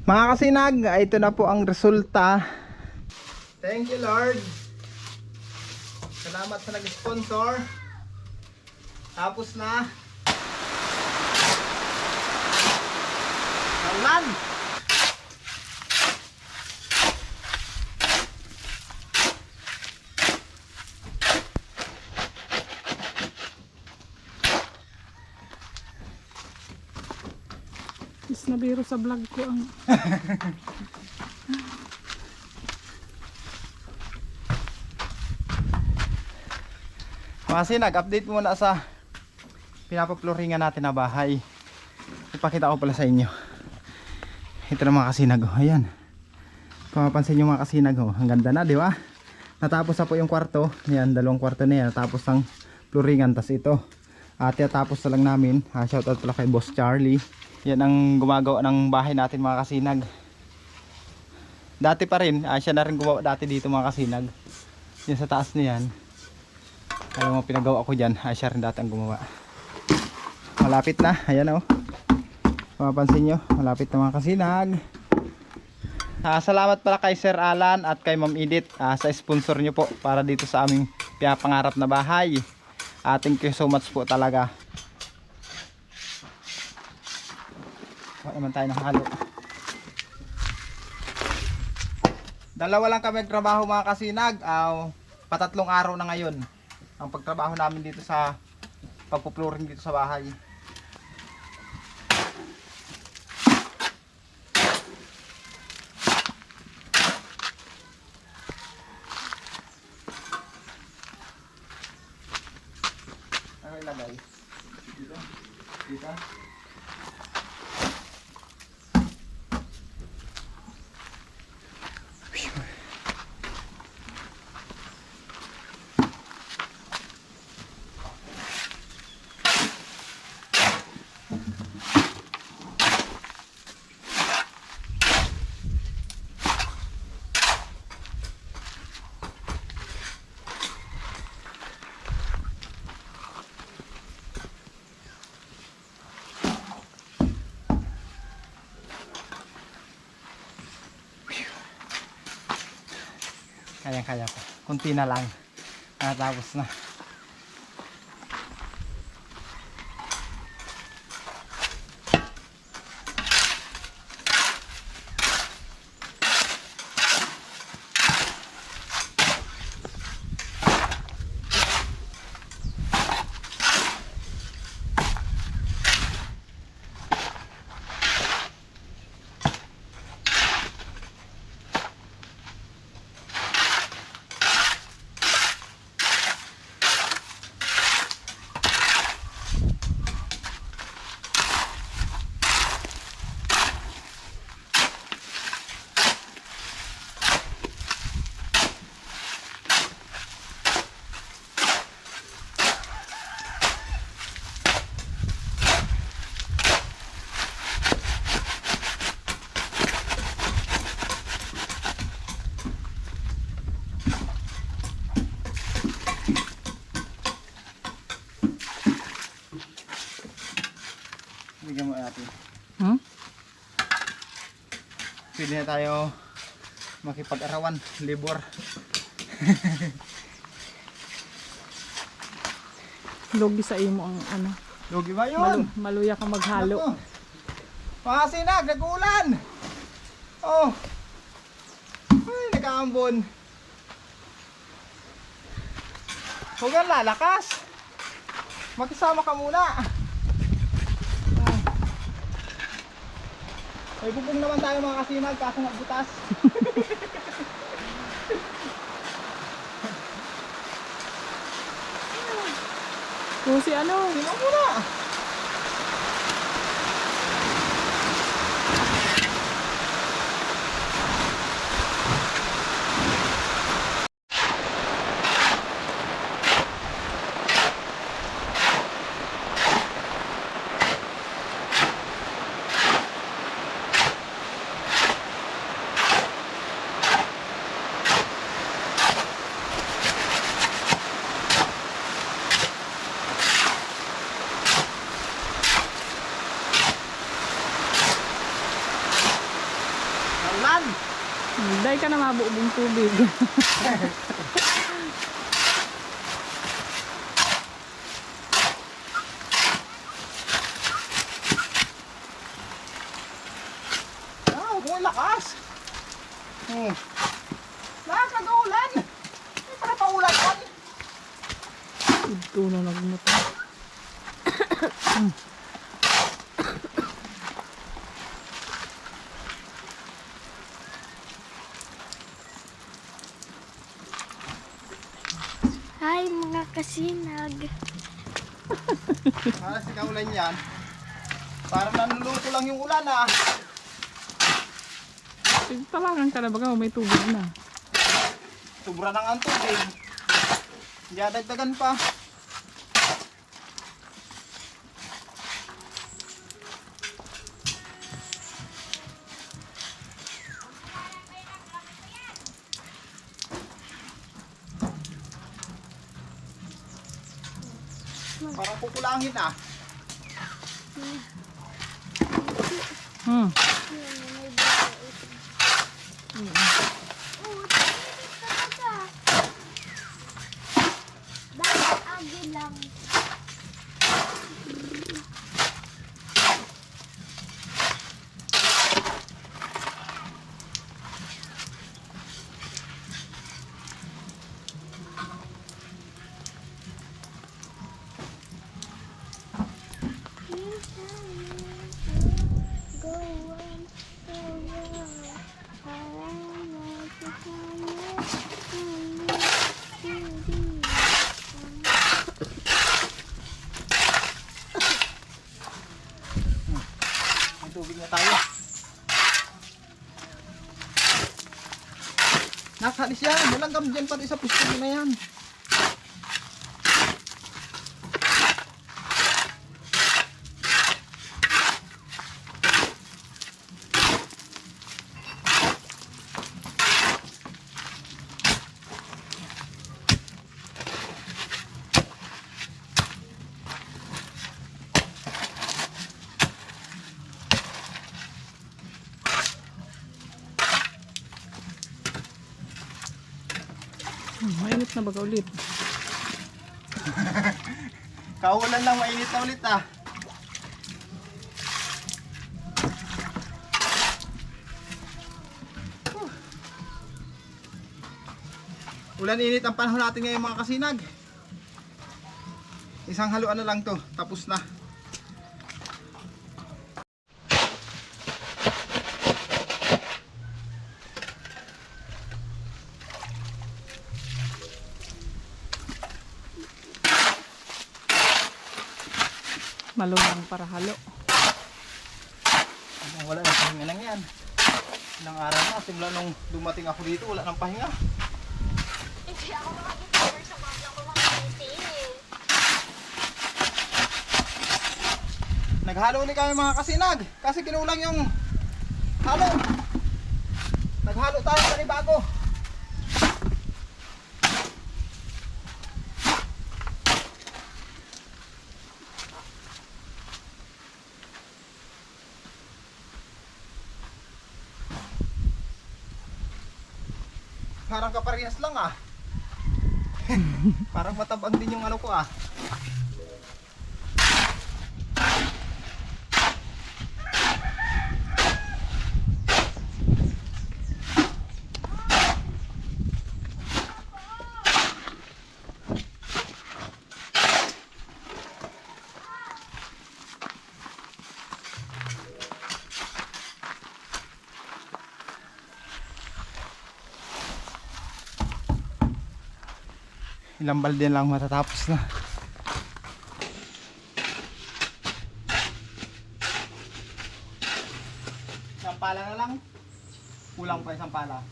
Mga kasinag, ito na po ang resulta. Thank you Lord. Salamat sa nag-sponsor. Tapos na. Alan! Is nabiro sa vlog ko ang Mga sinag, update muna sa pinapaploringan natin na bahay. Ipakita ko pala sa inyo. Ito na mga kasinag. Ayan. Papansin nyo mga kasinag. Ang ganda na, di ba? Natapos na po yung kwarto. Ayan, dalawang kwarto na yan. Natapos ang floringan. Tas ito. At tapos na lang namin. Shoutout pala kay Boss Charlie. Yan ang gumagawa ng bahay natin mga kasinag. Dati pa rin. Siya na rin gumawa dati dito mga kasinag. Yan sa taas na yan. Ay, mga pinagawa ko dyan, siya rin dati ang gumawa. Malapit na, ayan o. Mapapansin nyo, malapit na mga kasinag. Salamat pala kay Sir Alan at kay Ma'am Edith sa sponsor nyo po para dito sa aming pinapangarap na bahay. Thank you so much po talaga. Huwag naman tayo ng halo. Dalawa lang kami nagtrabaho mga kasinag. Patatlong araw na ngayon ang pagtrabaho namin dito sa pagpo-flooring dito sa bahay. Ano ilagay? Dito? Dito? Kaya pa. Kunti na lang. Tapos na. Bigyan mo natin. Pwede na tayo makipag-arawan, libor. logi sa imo ang ano. Lugi ba yun? Maluya ka maghalo. Naku. Mga sinag, nag-uulan. Oh. Ay, nag-aambon. Huwag kang lalakas. Makisama ka muna. May bubong naman tayo mga kasinag, kaso nagbutas. Kung si ano? Sino muna? yan. Dahil ka na mabuong tubig. Ah, huwag mong lakas. Lakas nag-uulan. Hindi pa na paulan yan. Ito na nagmuta. Hi mga kasinag. Halos kaulan yan. Parang nanuluto lang yung ulan ah. Talagang ka na baga may tubig na. Sobra nang ang tubig. Hindi dagdagan pa. Parang kukulangin ah. Hmm. Oh, talaga. Bakit agi lang? Go on, go on. I want to find May tubig na tayo. Nakalis yan. Walang gam dyan pati sa pusto na yan. Mainit na baga ulit. Kaulan lang, mainit na ulit ah. Ulan init ang panahon natin ngayon mga kasinag. Isang haluan na lang to, tapos na. Malunang para halo. Wala nang pahinga lang yan. Ilang araw na, simula nung dumating ako dito, wala nang pahinga. Hindi ako makikita sa mga ko makikita. Naghalo ulit kami mga kasinag, kasi kinulang yung halo. Naghalo tayo sa bago. Parang kaparehas lang ah. Parang matabang din yung ano ko ah. Ilang balde lang matatapos na. Isang pala na lang. Kulang pa isang pala.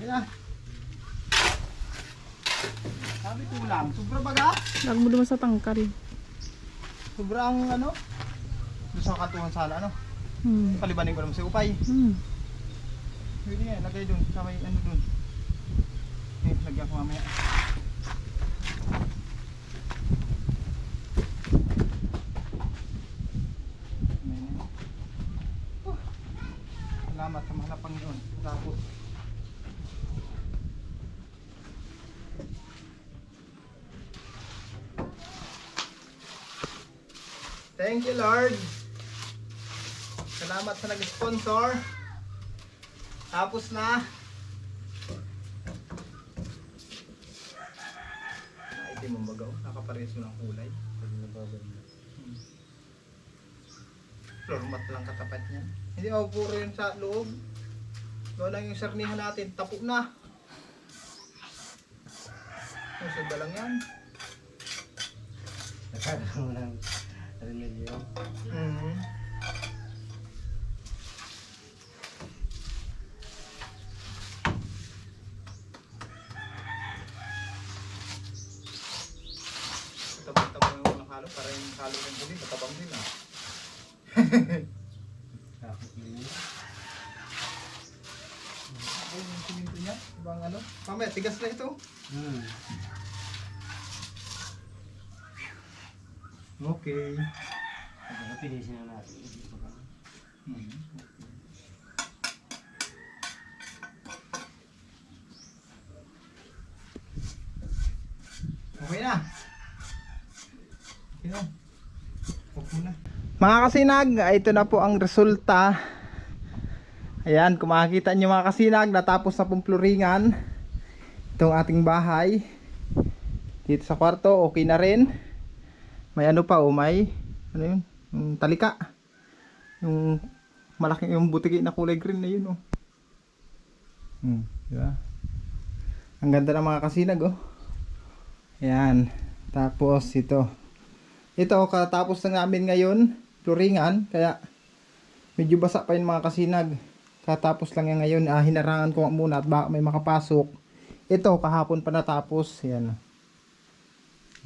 Kaya. Sabi ko lang, sobra baga? Lag mo naman sa tangkal. Sobrang ano? Doon sa katuhan sana ano? Hmm. Palibanin ko naman si Upay. Hmm. Pwede nga, lagay doon. Sa may ano doon. Okay, lagyan ko mamaya. Salamat sa mga Panginoon. Tapos thank you Lord. Salamat sa nag-sponsor. Tapos na. Itim mo bagaw. Nakapares mo ng kulay. Floor mat lang katapat niya. Hindi ako puro yun sa loob. Doon lang yung sarnihan natin. Tapo na. Masod lang yan. Nakakaroon mo ng remedyo. Tabang-tabang yung walang halo. Para yung halo ng huli. Matabang din ah. Tapos yun. Ay, yung siminto niya. Ibang ano. Mamaya, tigas na ito. Okay. Pinisin na natin. Okay na. Okay na. Okay na. Mga kasinag, ito na po ang resulta. Ayan, kung makikita nyo mga kasinag, natapos na pong floringan itong ating bahay. Dito sa kwarto, okay na rin. May ano pa, may ano yun? Yung talika. Yung malaking yung butiki na kulay green na yun, oh. Diba? Ang ganda ng mga kasinag, oh. Ayan. Tapos ito. Ito, katapos na namin ngayon, floringan, kaya medyo basa pa yung mga kasinag. Katapos lang yan ngayon, hinarangan ko muna at baka may makapasok. Ito, kahapon pa natapos. Ayan.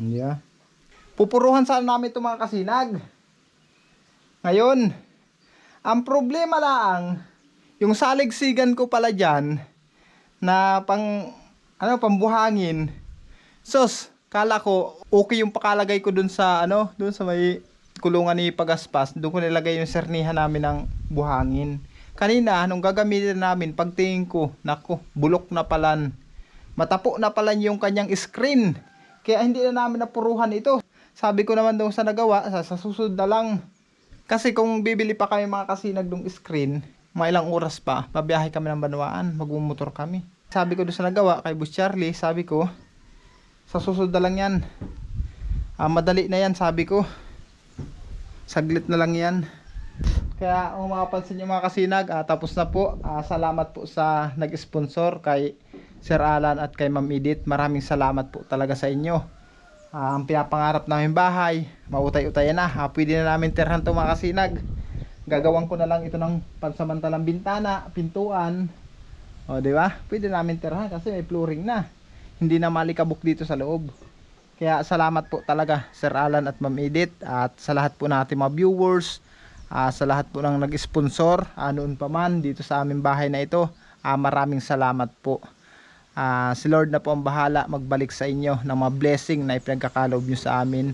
Yeah. Pupuruhan sana namin itong mga kasinag. Ngayon, ang problema lang, yung saligsigan ko pala dyan, na pambuhangin. Sos, kala ko, okay yung pakalagay ko dun sa, dun sa may kulungan ni Pagaspas. Doon ko nilagay yung sernihan namin ng buhangin. Kanina, nung gagamitin namin, pagtingin ko, nako, bulok na palan. Matapo na palan yung kanyang screen. Kaya hindi na namin napuruhan ito. Sabi ko naman doon sa nagawa, sa susunod na lang. Kasi kung bibili pa kami mga kasinag ng screen, mga ilang oras pa, babiyahe kami ng Banwaan, magmumotor kami. Sabi ko doon sa nagawa, kay Boss Charlie, sabi ko, sa susunod na lang yan. Madali na yan, sabi ko. Saglit na lang yan. Kaya kung makapansin nyo mga kasinag, tapos na po. Salamat po sa nag-sponsor kay Sir Alan at kay Ma'am Edith. Maraming salamat po talaga sa inyo. Ang pinapangarap namin bahay, mautay-utayan na. Pwede na namin tirhan to mga kasinag. Gagawin ko na lang ito ng pansamantalang bintana, pintuan. O, di ba? Pwede namin tirhan kasi may flooring na. Hindi na malikabok dito sa loob. Kaya salamat po talaga Sir Alan at Ma'am Edith at sa lahat po natin mga viewers, sa lahat po ng nag-sponsor noon pa man dito sa aming bahay na ito. Maraming salamat po. Si Lord na po ang bahala magbalik sa inyo ng mga blessing na ipinagkakaloob nyo sa amin.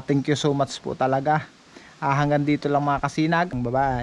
Thank you so much po talaga. Hanggang dito lang mga kasinag. Bye bye.